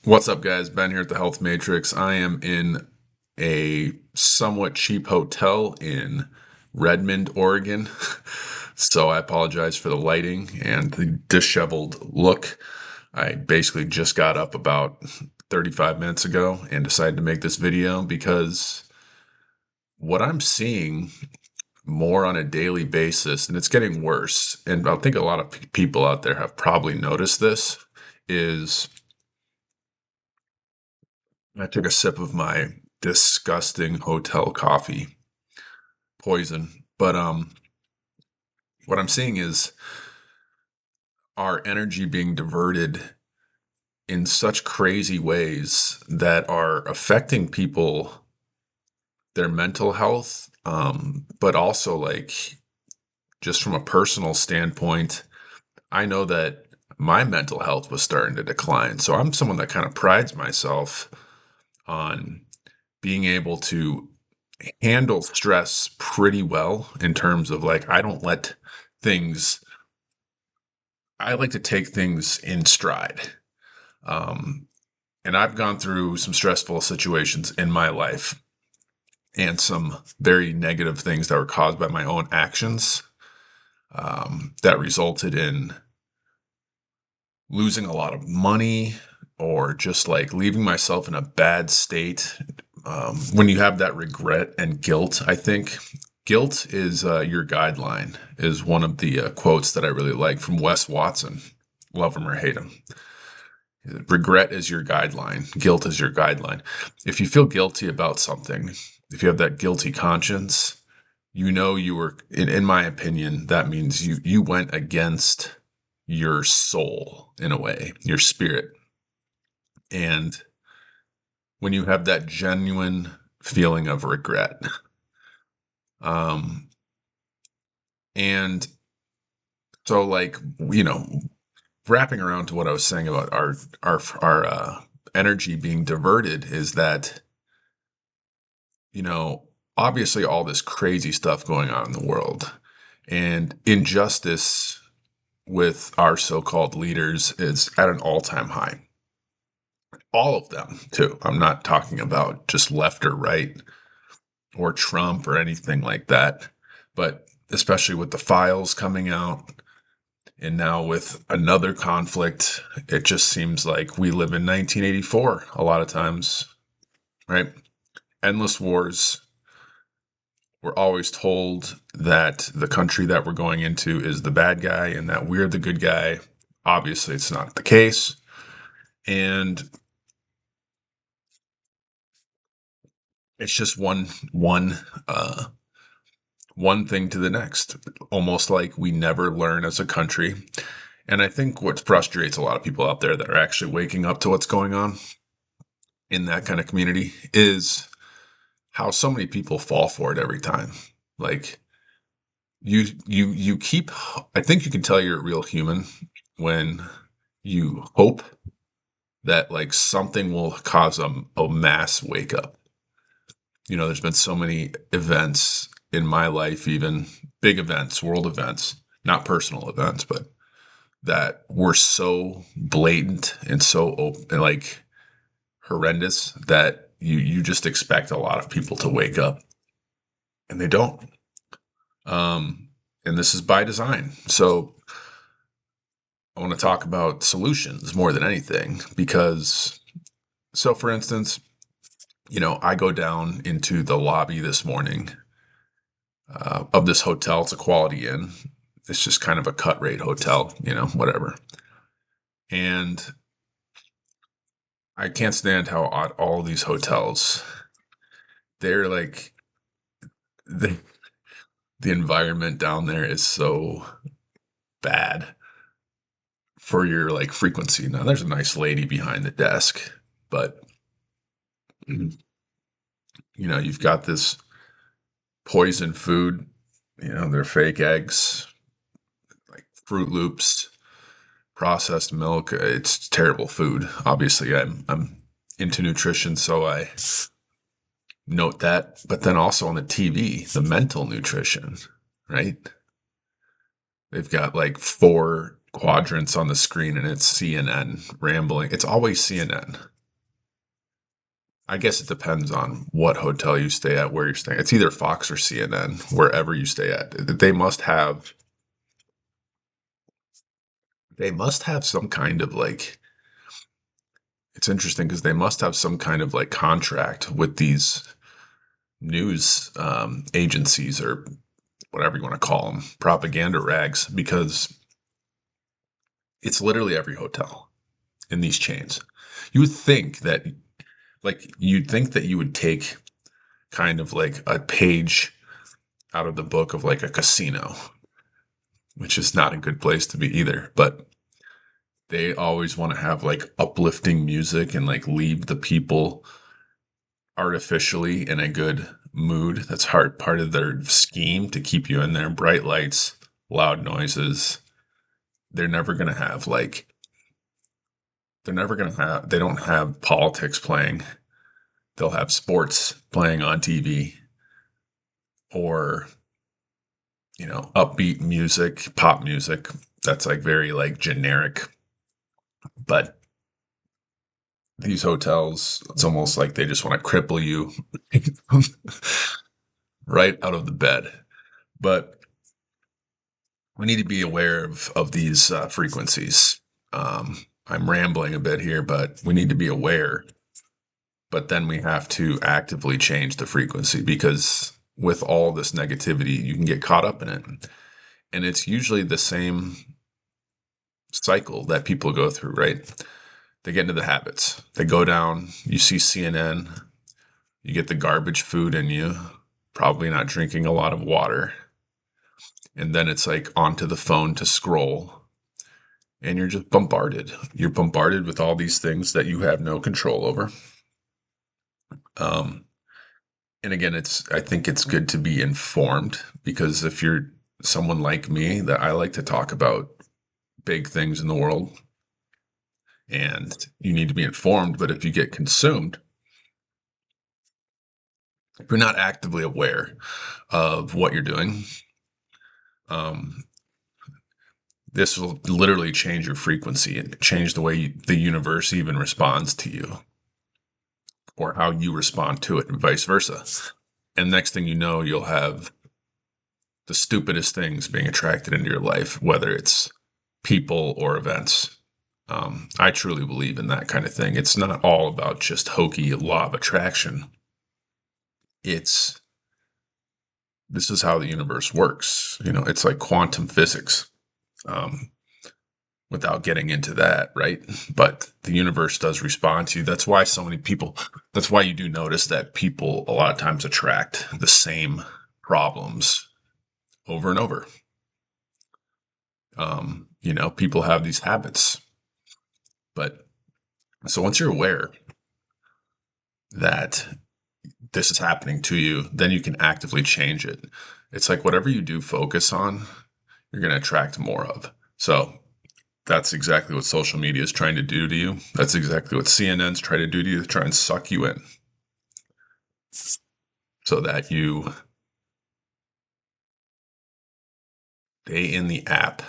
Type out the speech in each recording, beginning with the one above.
What's up, guys? Ben here at the Health Matrix. I am in a somewhat cheap hotel in Redmond, Oregon. So I apologize for the lighting and the disheveled look. I basically just got up about 35 minutes ago and decided to make this video because what I'm seeing more on a daily basis, and it's getting worse, and I think a lot of people out there have probably noticed this, is I took a sip of my disgusting hotel coffee, poison. But what I'm seeing is our energy being diverted in such crazy ways that are affecting people, their mental health, but also like just from a personal standpoint. I know that my mental health was starting to decline. So I'm someone that kind of prides myself on being able to handle stress pretty well in terms of like I don't let things I like to take things in stride. Um and I've gone through some stressful situations in my life and some very negative things that were caused by my own actions that resulted in losing a lot of money or just like leaving myself in a bad state. When you have that regret and guilt, I think guilt is your guideline, is one of the quotes that I really like from Wes Watson. Love him or hate him. Regret is your guideline, guilt is your guideline. If you feel guilty about something, if you have that guilty conscience, you know you were, in my opinion, that means you went against your soul in a way, your spirit. And when you have that genuine feeling of regret, um, and so like wrapping around to what I was saying about our energy being diverted is that you know obviously all this crazy stuff going on in the world and injustice with our so-called leaders is at an all-time high. All of them, too. I'm not talking about just left or right or Trump or anything like that, but especially with the files coming out and now with another conflict, it just seems like we live in 1984 a lot of times, right? Endless wars. We're always told that the country that we're going into is the bad guy and that we're the good guy. Obviously, it's not the case. And it's just uh one thing to the next, almost like we never learn as a country. And I think what frustrates a lot of people out there that are actually waking up to what's going on in that kind of community is how so many people fall for it every time. Like you keep I think you can tell you're a real human when you hope that like something will cause a mass wake up. There's been so many events in my life, even big events, world events, not personal events, but that were so blatant and so open, and like horrendous that you just expect a lot of people to wake up and they don't. Um, and this is by design. So I want to talk about solutions more than anything because, so for instance, I go down into the lobby this morning of this hotel. It's a Quality Inn. It's just kind of a cut rate hotel, whatever. And I can't stand how all these hotels, they're like, the, the environment down there is so bad for your like frequency. Now, there's a nice lady behind the desk, but you've got this poison food, they're fake eggs, like Fruit Loops, processed milk. It's terrible food. Obviously, I'm into nutrition, so I note that. But then also on the TV, the mental nutrition, right? They've got like four quadrants on the screen, and it's CNN rambling. It's always CNN. I guess it depends on what hotel you stay at, where you're staying. It's either Fox or CNN, wherever you stay at. They must have some kind of like it's interesting because they must have some kind of like contract with these news agencies or whatever you want to call them, propaganda rags, because it's literally every hotel in these chains. You would think that you'd think that you would take kind of like a page out of the book of like a casino, which is not a good place to be either. But they always want to have like uplifting music and like leave the people artificially in a good mood. That's part of their scheme to keep you in there. Bright lights, loud noises. They're never going to have like they don't have politics playing. They'll have sports playing on TV or upbeat music, pop music. That's like very like generic. But these hotels, it's almost like they just want to cripple you right out of the bed. But we need to be aware of these frequencies. I'm rambling a bit here, but we need to be aware. But then we have to actively change the frequency because with all this negativity, you can get caught up in it. And it's usually the same cycle that people go through, right? They get into the habits. They go down, you see CNN, you get the garbage food in you, probably not drinking a lot of water. And then it's like onto the phone to scroll. And you're just bombarded. You're bombarded with all these things that you have no control over. Um, and again, I think it's good to be informed because if you're someone like me, that I like to talk about big things in the world and you need to be informed. But if you get consumed, if you're not actively aware of what you're doing, um, this will literally change your frequency and change the way the universe even responds to you or how you respond to it and vice versa. And next thing you know, you'll have the stupidest things being attracted into your life, whether it's people or events. I truly believe in that kind of thing. It's not all about just hokey law of attraction. It's this is how the universe works. It's like quantum physics. Um, Without getting into that, right? But the universe does respond to you. That's why you do notice that people a lot of times attract the same problems over and over. People have these habits. But so once you're aware that this is happening to you, then you can actively change it. It's like whatever you do focus on, you're going to attract more of. So that's exactly what social media is trying to do to you. That's exactly what CNN's trying to do to you, to try and suck you in so that you stay in the app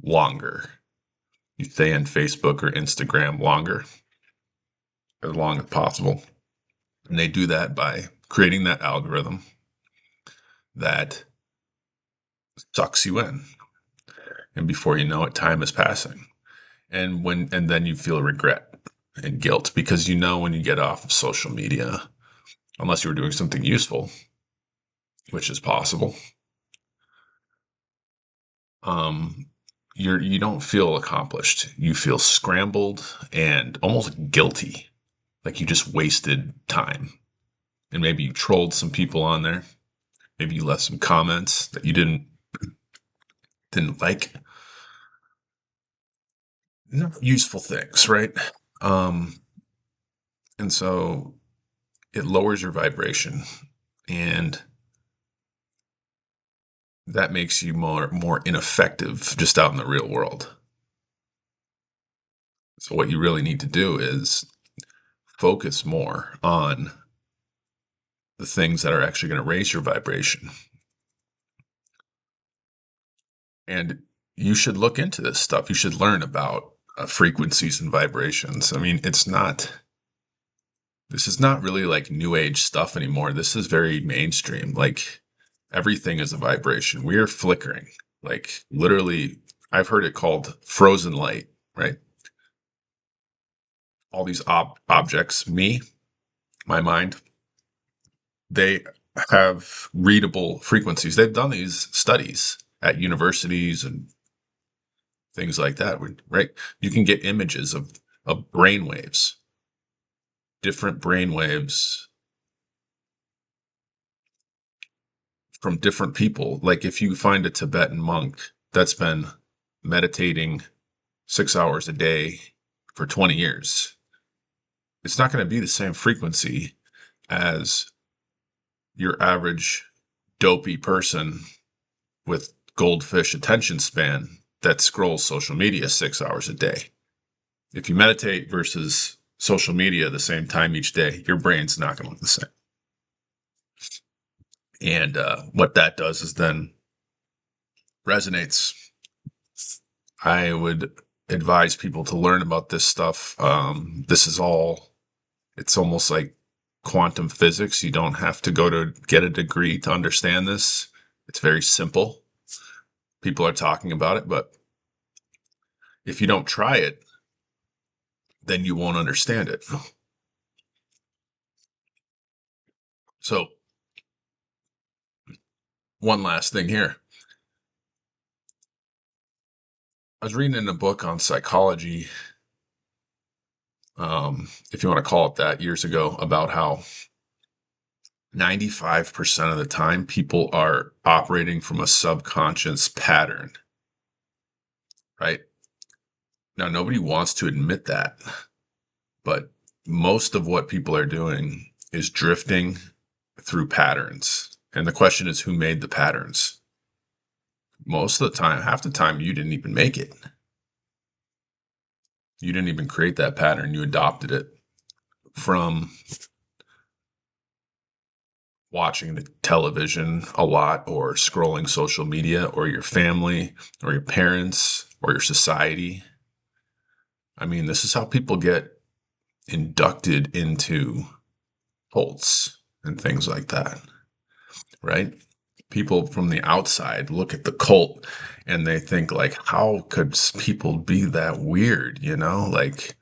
longer. You stay in Facebook or Instagram longer, as long as possible. And they do that by creating that algorithm that sucks you in. And before you know it, time is passing. And then you feel regret and guilt because when you get off of social media, unless you were doing something useful, which is possible, um, you don't feel accomplished. You feel scrambled and almost guilty, like you just wasted time. And maybe you trolled some people on there. Maybe you left some comments that you didn't like. Not useful things, right? Um, and so it lowers your vibration, and that makes you more ineffective just out in the real world. So what you really need to do is focus more on the things that are actually going to raise your vibration. And you should look into this stuff. You should learn about frequencies and vibrations. I mean, This is not really like new age stuff anymore. This is very mainstream. Like everything is a vibration. We are flickering. Like literally, I've heard it called frozen light, right? All these objects, me, my mind, they have readable frequencies. They've done these studies at universities and things like that, right? You can get images of brain waves, different brain waves from different people. Like if you find a Tibetan monk that's been meditating 6 hours a day for 20 years, it's not going to be the same frequency as your average dopey person with goldfish attention span that scrolls social media 6 hours a day. If you meditate versus social media the same time each day, your brain's not going to look the same. And what that does is then resonates. I would advise people to learn about this stuff. This is all, it's almost like quantum physics. You don't have to go to get a degree to understand this. It's very simple. People are talking about it, but if you don't try it, then you won't understand it. So, one last thing here. I was reading in a book on psychology, if you want to call it that, years ago, about how 95% of the time people are operating from a subconscious pattern, right? Now, nobody wants to admit that, but most of what people are doing is drifting through patterns. And the question is, who made the patterns? Most of the time, half the time, you didn't even make it. You didn't even create that pattern. You adopted it from watching the television a lot or scrolling social media or your family or your parents or your society. I mean, this is how people get inducted into cults and things like that, right? People from the outside look at the cult and they think like, how could people be that weird? Like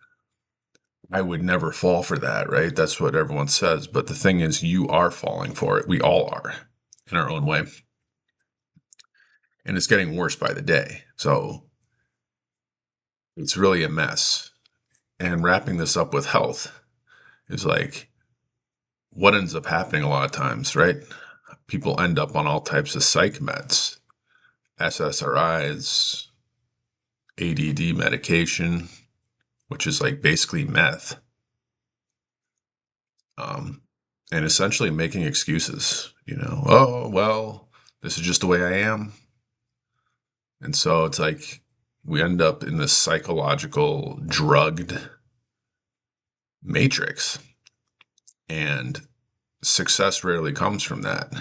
I would never fall for that, right? That's what everyone says. But the thing is, you are falling for it. We all are in our own way. And it's getting worse by the day. So it's really a mess. And wrapping this up with health is like what ends up happening a lot of times, right? People end up on all types of psych meds, SSRIs, ADD medication, which is like basically meth, um, and essentially making excuses. Oh, well, this is just the way I am. And so it's like we end up in this psychological drugged matrix, and success rarely comes from that.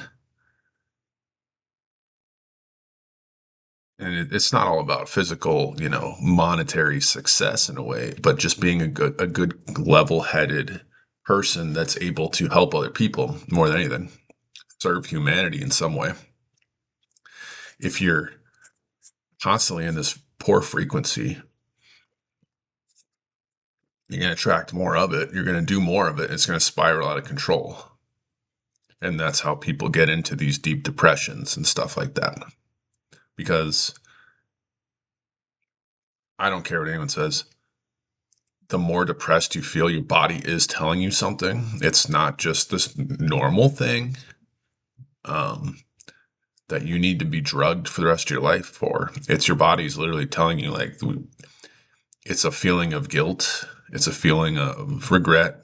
And it's not all about physical, monetary success in a way, but just being a good level-headed person that's able to help other people more than anything, serve humanity in some way. If you're constantly in this poor frequency, you're going to attract more of it. You're going to do more of it. It's going to spiral out of control. And that's how people get into these deep depressions and stuff like that. Because I don't care what anyone says, the more depressed you feel, your body is telling you something. It's not just this normal thing um, that you need to be drugged for the rest of your life for. It's your body's literally telling you, like, it's a feeling of guilt. It's a feeling of regret,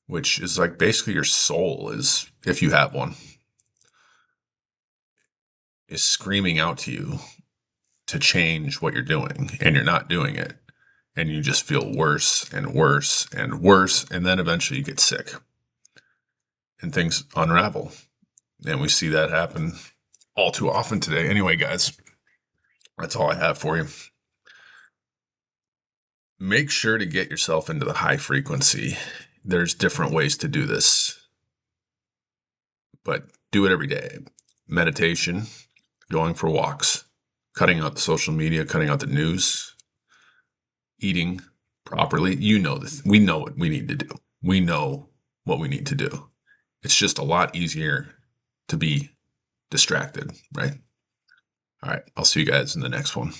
which is like basically your soul is, if you have one, is screaming out to you to change what you're doing, and you're not doing it. And you just feel worse and worse and worse. And then eventually you get sick and things unravel. And we see that happen all too often today. Anyway, guys, that's all I have for you. Make sure to get yourself into the high frequency. There's different ways to do this, but do it every day. Meditation, going for walks, cutting out the social media, cutting out the news, eating properly. You know this. We know what we need to do. We know what we need to do. It's just a lot easier to be distracted, right? All right. I'll see you guys in the next one.